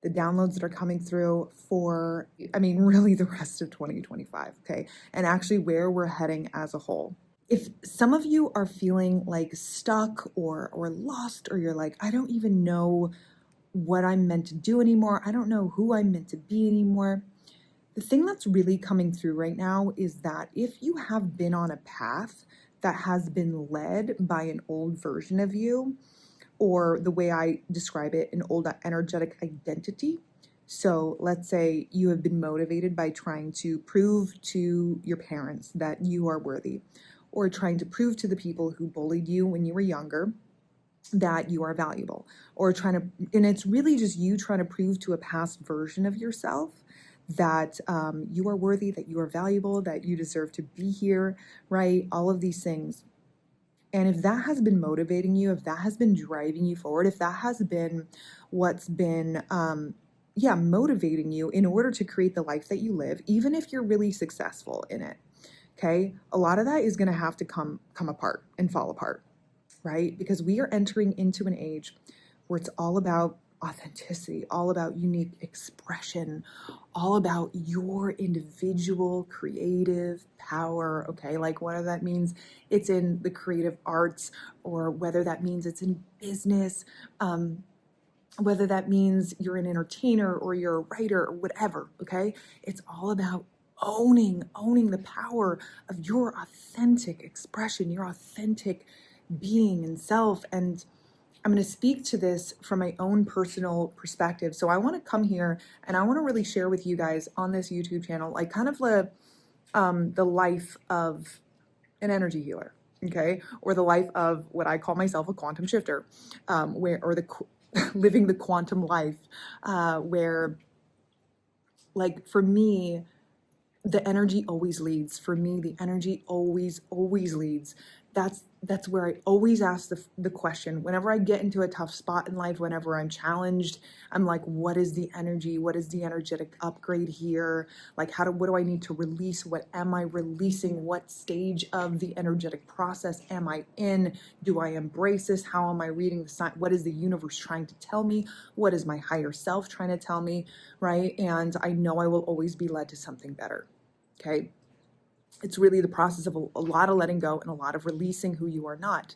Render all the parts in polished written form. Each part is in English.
the downloads that are coming through for, I mean, really the rest of 2025, okay? And actually where we're heading as a whole. If some of you are feeling like stuck or lost, or you're like, I don't even know what I'm meant to do anymore, I don't know who I'm meant to be anymore, the thing that's really coming through right now is that if you have been on a path that has been led by an old version of you, or the way I describe it, an old energetic identity. So let's say you have been motivated by trying to prove to your parents that you are worthy, or trying to prove to the people who bullied you when you were younger that you are valuable, or trying to, and it's really just you trying to prove to a past version of yourself that you are worthy, that you are valuable, that you deserve to be here, right? All of these things. And if that has been motivating you, if that has been driving you forward, if that has been what's been, motivating you in order to create the life that you live, even if you're really successful in it, okay, a lot of that is going to have to come apart and fall apart, right? Because we are entering into an age where it's all about authenticity, all about unique expression, all about your individual creative power, okay? Like whether that means it's in the creative arts, or whether that means it's in business, whether that means you're an entertainer or you're a writer or whatever, okay? It's all about owning the power of your authentic expression, your authentic being and self. And I'm going to speak to this from my own personal perspective. So I want to come here and I want to really share with you guys on this YouTube channel, like kind of the life of an energy healer, okay? Or the life of what I call myself a quantum shifter, living the quantum life, where, like, for me, the energy always leads. For me, the energy always leads. That's where I always ask the question. Whenever I get into a tough spot in life, whenever I'm challenged, I'm like, what is the energy? What is the energetic upgrade here? Like, what do I need to release? What am I releasing? What stage of the energetic process am I in? Do I embrace this? How am I reading the sign? What is the universe trying to tell me? What is my higher self trying to tell me, right? And I know I will always be led to something better, okay? It's really the process of a lot of letting go and a lot of releasing who you are not.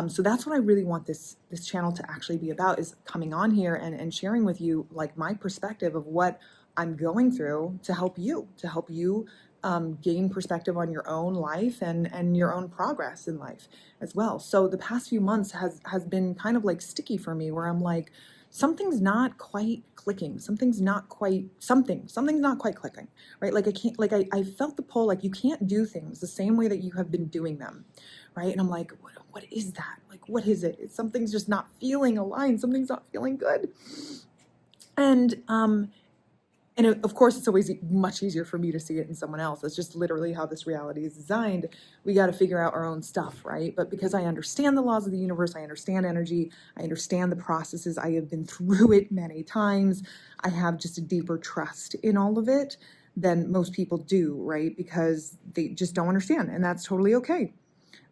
So that's what I really want this channel to actually be about, is coming on here and sharing with you like my perspective of what I'm going through to help you gain perspective on your own life and your own progress in life as well. So the past few months has been kind of like sticky for me, where I'm like, something's not quite clicking. Something's not quite clicking, right? Like I can't, like I felt the pull, like you can't do things the same way that you have been doing them, right? And I'm like, what is that? Like, what is it? Something's just not feeling aligned. Something's not feeling good. And of course, it's always much easier for me to see it in someone else. That's just literally how this reality is designed. We got to figure out our own stuff, right? But because I understand the laws of the universe, I understand energy, I understand the processes, I have been through it many times, I have just a deeper trust in all of it than most people do, right? Because they just don't understand, and that's totally okay.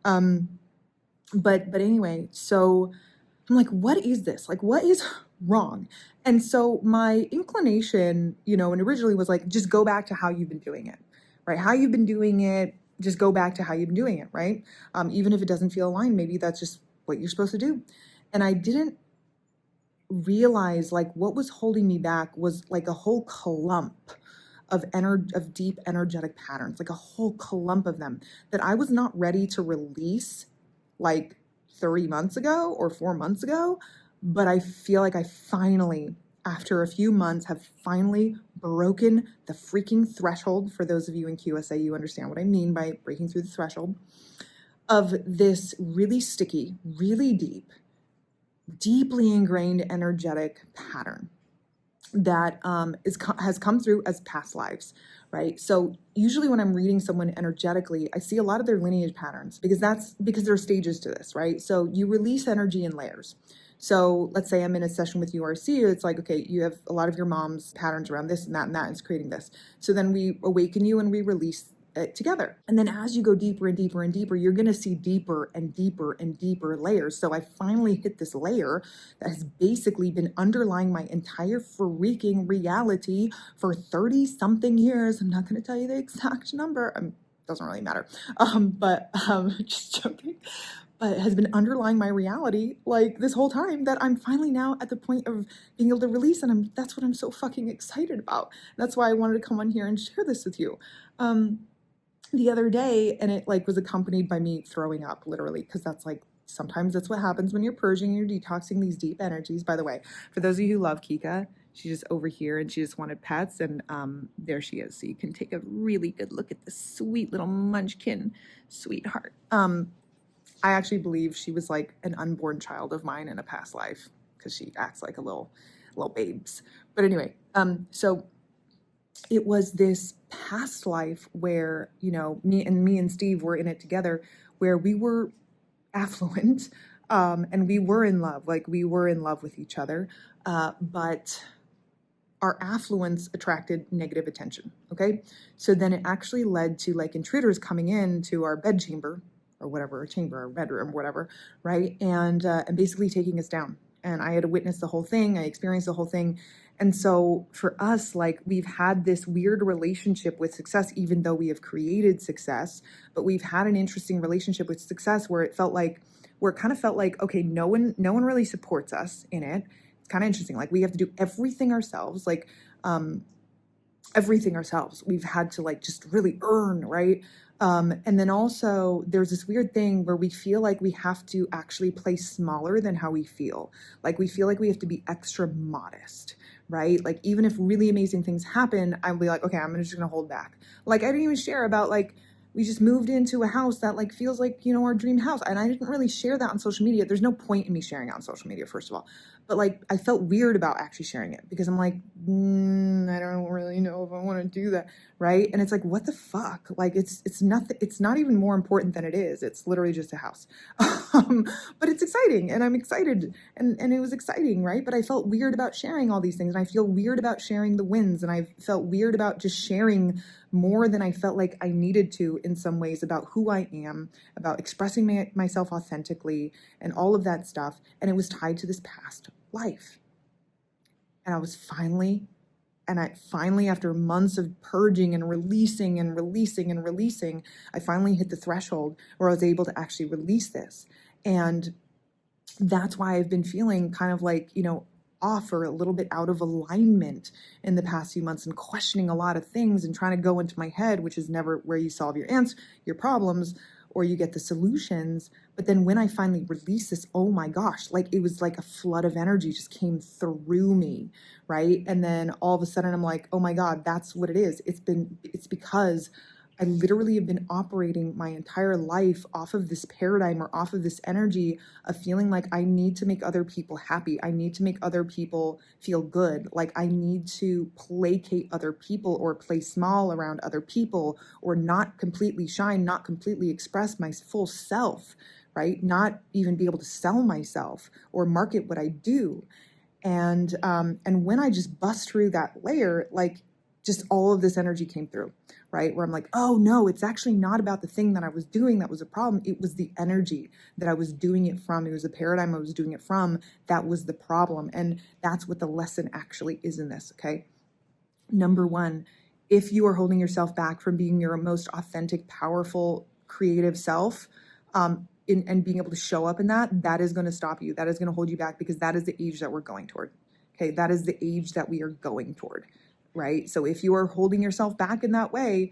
But anyway, so I'm like, what is this? Like, what is wrong? And so my inclination, and originally was like, just go back to how you've been doing it, right? How you've been doing it, just go back to how you've been doing it, right? Even if it doesn't feel aligned, maybe that's just what you're supposed to do. And I didn't realize like what was holding me back was like a whole clump of deep energetic patterns, like a whole clump of them that I was not ready to release like 3 months ago or 4 months ago. But I feel like I finally, after a few months, have finally broken the freaking threshold. For those of you in QSA, you understand what I mean by breaking through the threshold of this really sticky, really deeply ingrained energetic pattern that has come through as past lives, right? So usually when I'm reading someone energetically, I see a lot of their lineage patterns, because there are stages to this, right? So you release energy in layers. So let's say I'm in a session with you, RC, it's like, okay, you have a lot of your mom's patterns around this and that, and it's creating this. So then we awaken you and we release together. And then as you go deeper and deeper and deeper, you're going to see deeper and deeper and deeper layers. So I finally hit this layer that has basically been underlying my entire freaking reality for 30 something years. I'm not going to tell you the exact number. Doesn't really matter. But just joking. But it has been underlying my reality like this whole time, that I'm finally now at the point of being able to release, and that's what I'm so fucking excited about. That's why I wanted to come on here and share this with you. The other day, and it like was accompanied by me throwing up, literally, because that's like sometimes that's what happens when you're purging and you're detoxing these deep energies. By the way, for those of you who love Kika, she's just over here and she just wanted pets, and there she is. So you can take a really good look at this sweet little munchkin sweetheart. I actually believe she was like an unborn child of mine in a past life, because she acts like a little babes. But anyway, so it was this past life where, you know, me and Steve were in it together, where we were affluent, and we were in love, like we were in love with each other, but our affluence attracted negative attention. Okay. So then it actually led to like intruders coming in to our bedchamber, or whatever, a chamber, or bedroom, whatever, right? And basically taking us down. And I had to witness the whole thing. I experienced the whole thing. And so for us, like, we've had this weird relationship with success, even though we have created success, but we've had an interesting relationship with success where it kind of felt like, okay, no one really supports us in it. It's kind of interesting. Like, we have to do everything ourselves, like, everything ourselves. We've had to like just really earn, right? And then also there's this weird thing where we feel like we have to actually play smaller than how we feel. Like, we feel like we have to be extra modest, right? Like, even if really amazing things happen, I'll be like, okay, I'm just gonna hold back. Like, I didn't even share about like, we just moved into a house that like feels like, you know, our dream house. And I didn't really share that on social media. There's no point in me sharing it on social media, first of all. But like, I felt weird about actually sharing it, because I'm like, I don't really know if I want to do that, right? And it's like, what the fuck? Like, it's nothing. It's not even more important than it is. It's literally just a house. But it's exciting, and I'm excited, and it was exciting, right? But I felt weird about sharing all these things, and I feel weird about sharing the wins, and I felt weird about just sharing more than I felt like I needed to in some ways, about who I am, about expressing myself authentically, and all of that stuff. And it was tied to this past life. And I finally, after months of purging and releasing, I finally hit the threshold where I was able to actually release this. And that's why I've been feeling kind of like, you know, off or a little bit out of alignment in the past few months, and questioning a lot of things and trying to go into my head, which is never where you solve your problems, or you get the solutions. But then when I finally released this, oh my gosh, like, it was like a flood of energy just came through me, right? And then all of a sudden I'm like, oh my God, that's what it is. It's because I literally have been operating my entire life off of this paradigm, or off of this energy of feeling like I need to make other people happy. I need to make other people feel good. Like, I need to placate other people, or play small around other people, or not completely shine, not completely express my full self, right? Not even be able to sell myself or market what I do. And when I just bust through that layer, like, just all of this energy came through, right? Where I'm like, oh no, it's actually not about the thing that I was doing that was a problem. It was the energy that I was doing it from. It was the paradigm I was doing it from that was the problem. And that's what the lesson actually is in this, okay? Number one, if you are holding yourself back from being your most authentic, powerful, creative self, and being able to show up in that is going to stop you. That is going to hold you back, because that is the age that we're going toward. Okay, that is the age that we are going toward. Right? So if you are holding yourself back in that way,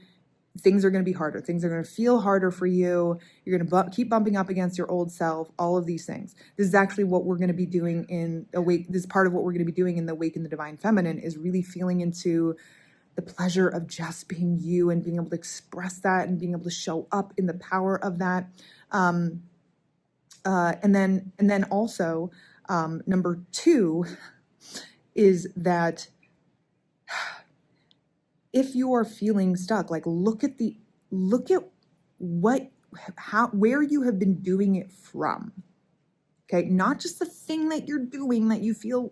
things are going to be harder. Things are going to feel harder for you. You're going to keep bumping up against your old self, all of these things. This is actually what we're going to be doing in Awake. This is part of what we're going to be doing in the Awake in the Divine Feminine, is really feeling into the pleasure of just being you, and being able to express that, and being able to show up in the power of that. And then also, number two is that if you are feeling stuck, like, look at where you have been doing it from. Okay, not just the thing that you're doing that you feel.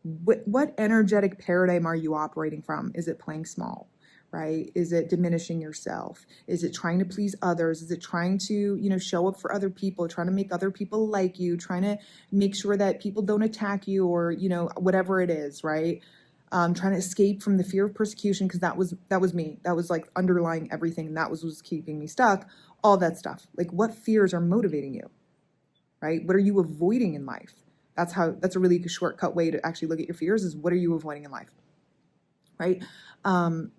What energetic paradigm are you operating from? Is it playing small, right? Is it diminishing yourself? Is it trying to please others? Is it trying to, show up for other people, trying to make other people like you, trying to make sure that people don't attack you, or, whatever it is, right? Trying to escape from the fear of persecution, because that was me. That was like underlying everything. And that was keeping me stuck. All that stuff. Like, what fears are motivating you, right? What are you avoiding in life? That's a really shortcut way to actually look at your fears, is what are you avoiding in life, right?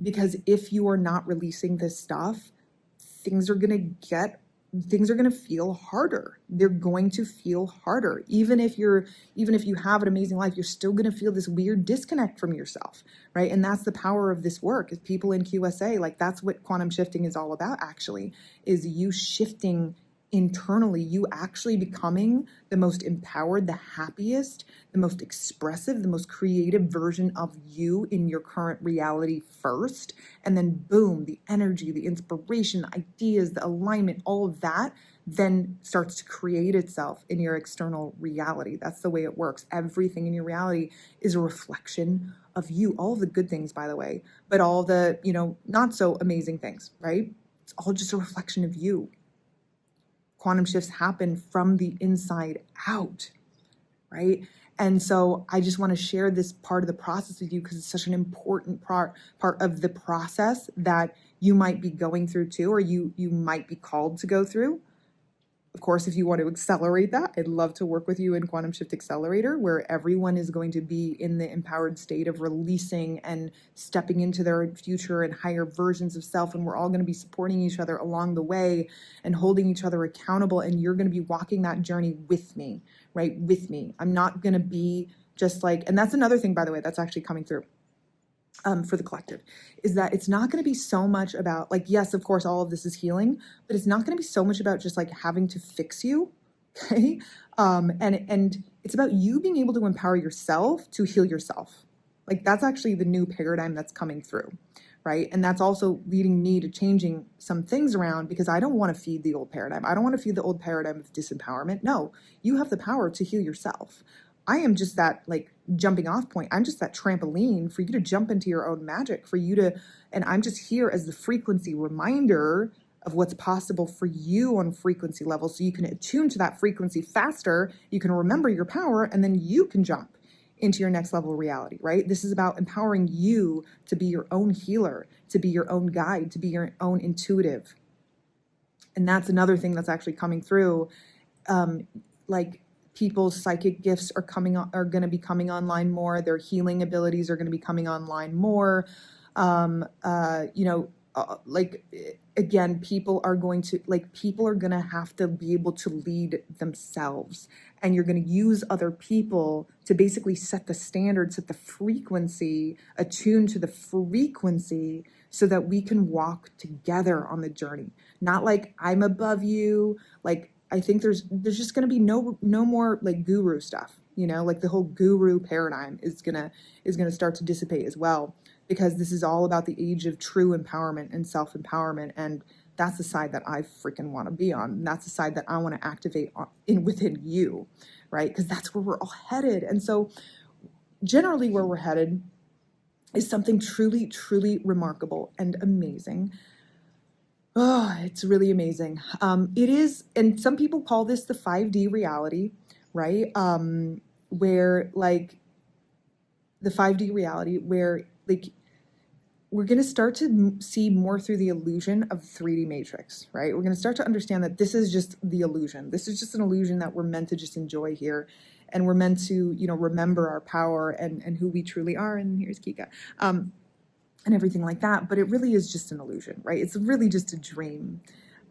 Because if you are not releasing this stuff, things are going to feel harder. They're going to feel harder. Even if you have an amazing life, you're still going to feel this weird disconnect from yourself, right? And that's the power of this work, is people in QSA, like, that's what quantum shifting is all about, actually, is you shifting internally, you actually becoming the most empowered, the happiest, the most expressive, the most creative version of you in your current reality first. And then boom, the energy, the inspiration, the ideas, the alignment, all of that then starts to create itself in your external reality. That's the way it works. Everything in your reality is a reflection of you. All of the good things, by the way, but all the, not so amazing things, right? It's all just a reflection of you. Quantum shifts happen from the inside out, right? And so I just want to share this part of the process with you, because it's such an important part of the process that you might be going through too, or you might be called to go through. Of course, if you want to accelerate that, I'd love to work with you in Quantum Shift Accelerator, where everyone is going to be in the empowered state of releasing and stepping into their future and higher versions of self. And we're all going to be supporting each other along the way and holding each other accountable. And you're going to be walking that journey with me, right? With me. I'm not going to be just like, and that's another thing, by the way, that's actually coming through. For the collective, is that it's not going to be so much about, like, yes, of course, all of this is healing, but it's not going to be so much about just like having to fix you, okay? And it's about you being able to empower yourself to heal yourself. Like, that's actually the new paradigm that's coming through, right? And that's also leading me to changing some things around, because I don't want to feed the old paradigm. I don't want to feed the old paradigm of disempowerment. No, you have the power to heal yourself. I am just that, like, jumping off point. I'm just that trampoline for you to jump into your own magic, and I'm just here as the frequency reminder of what's possible for you on frequency level, so you can attune to that frequency faster, you can remember your power, and then you can jump into your next level reality, right? This is about empowering you to be your own healer, to be your own guide, to be your own intuitive. And that's another thing that's actually coming through. Like, people's psychic gifts are going to be coming online more. Their healing abilities are going to be coming online more. Like, again, people are going to have to be able to lead themselves, and you're going to use other people to basically set the standard, set the frequency, attune to the frequency, so that we can walk together on the journey. Not like I'm above you, like, I think there's just going to be no more like guru stuff, like the whole guru paradigm is going to start to dissipate as well, because this is all about the age of true empowerment and self-empowerment. And that's the side that I freaking want to be on. And that's the side that I want to activate within you, right? Because that's where we're all headed. And so generally where we're headed is something truly, truly remarkable and amazing. Oh, it's really amazing. It is, and some people call this the 5D reality, right? Where, like, the 5D reality, where, like, we're going to start to see more through the illusion of 3D matrix, right? We're going to start to understand that this is just the illusion. This is just an illusion that we're meant to just enjoy here. And we're meant to, remember our power and who we truly are. And here's Kika. And everything like that, but it really is just an illusion, right? It's really just a dream,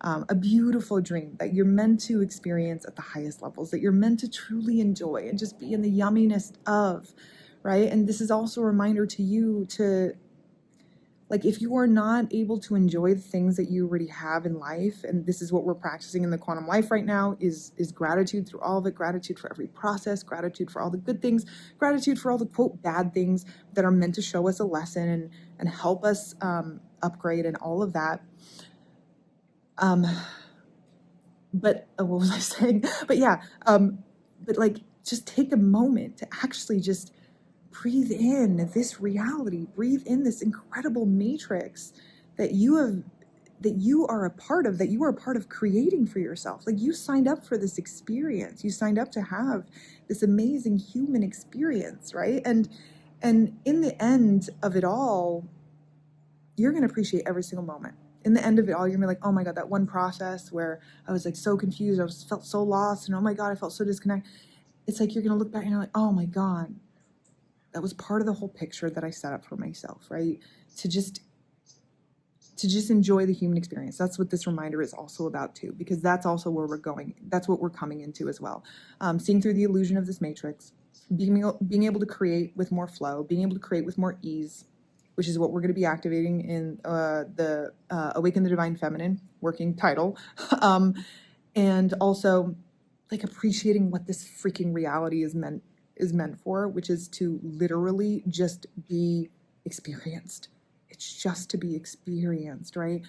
a beautiful dream that you're meant to experience at the highest levels, that you're meant to truly enjoy and just be in the yumminess of, right? And this is also a reminder to you to, like, if you are not able to enjoy the things that you already have in life, and this is what we're practicing in the quantum life right now, is gratitude through all of it, gratitude for every process, gratitude for all the good things, gratitude for all the quote bad things that are meant to show us a lesson and help us upgrade and all of that. But what was I saying? But yeah, but like, just take a moment to actually just breathe in this reality, breathe in this incredible matrix that you are a part of, that you are a part of creating for yourself. Like, you signed up for this experience. You signed up to have this amazing human experience, right? And in the end of it all, you're going to appreciate every single moment. In the end of it all, you're going to be like, oh my God, that one process where I was like so confused, felt so lost, and oh my God, I felt so disconnected. It's like, you're going to look back and you're like, oh my God, that was part of the whole picture that I set up for myself, right? To just enjoy the human experience. That's what this reminder is also about too, because that's also where we're going. That's what we're coming into as well. Seeing through the illusion of this matrix, being able to create with more flow, being able to create with more ease, which is what we're going to be activating in the Awaken the Divine Feminine working title. And also like appreciating what this freaking reality is meant for, which is to literally just be experienced. It's just to be experienced, right?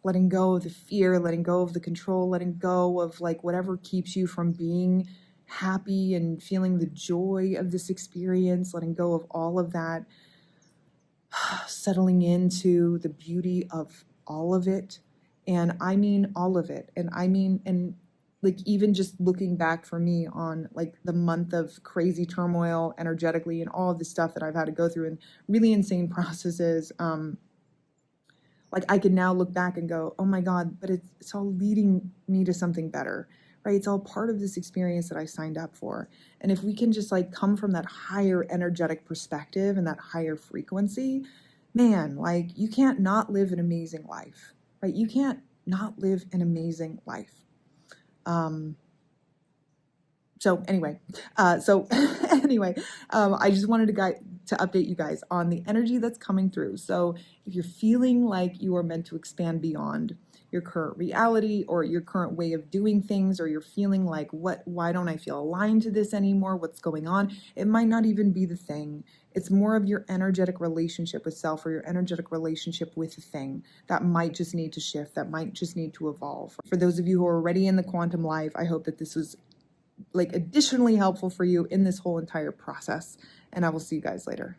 Letting go of the fear, letting go of the control, letting go of like whatever keeps you from being happy and feeling the joy of this experience, letting go of all of that, settling into the beauty of all of it. And I mean all of it. And like, even just looking back for me on like the month of crazy turmoil energetically and all of the stuff that I've had to go through and really insane processes, like I can now look back and go, oh my God, but it's all leading me to something better, right? It's all part of this experience that I signed up for. And if we can just like come from that higher energetic perspective and that higher frequency, man, like you can't not live an amazing life, right? You can't not live an amazing life. So anyway, I just wanted to update you guys on the energy that's coming through. So if you're feeling like you are meant to expand beyond your current reality or your current way of doing things, or you're feeling like, why don't I feel aligned to this anymore? What's going on? It might not even be the thing. It's more of your energetic relationship with self, or your energetic relationship with the thing that might just need to shift, that might just need to evolve. For those of you who are already in the quantum life, I hope that this was like additionally helpful for you in this whole entire process. And I will see you guys later.